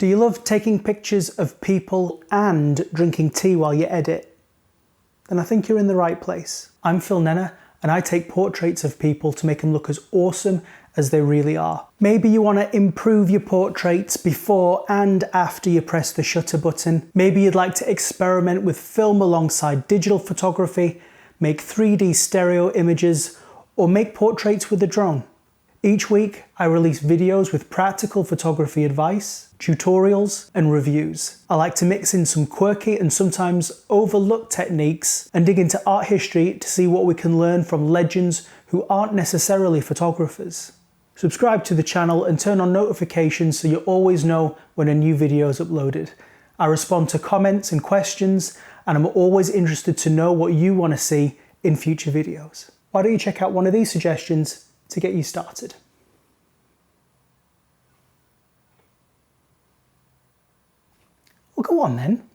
Do you love taking pictures of people and drinking tea while you edit? Then I think you're in the right place. I'm Phil Nenner, and I take portraits of people to make them look as awesome as they really are. Maybe you want to improve your portraits before and after you press the shutter button. Maybe you'd like to experiment with film alongside digital photography, make 3D stereo images, or make portraits with a drone. Each week, I release videos with practical photography advice, tutorials, and reviews. I like to mix in some quirky and sometimes overlooked techniques and dig into art history to see what we can learn from legends who aren't necessarily photographers. Subscribe to the channel and turn on notifications so you always know when a new video is uploaded. I respond to comments and questions, and I'm always interested to know what you want to see in future videos. Why don't you check out one of these suggestions to get you started? Well, go on then.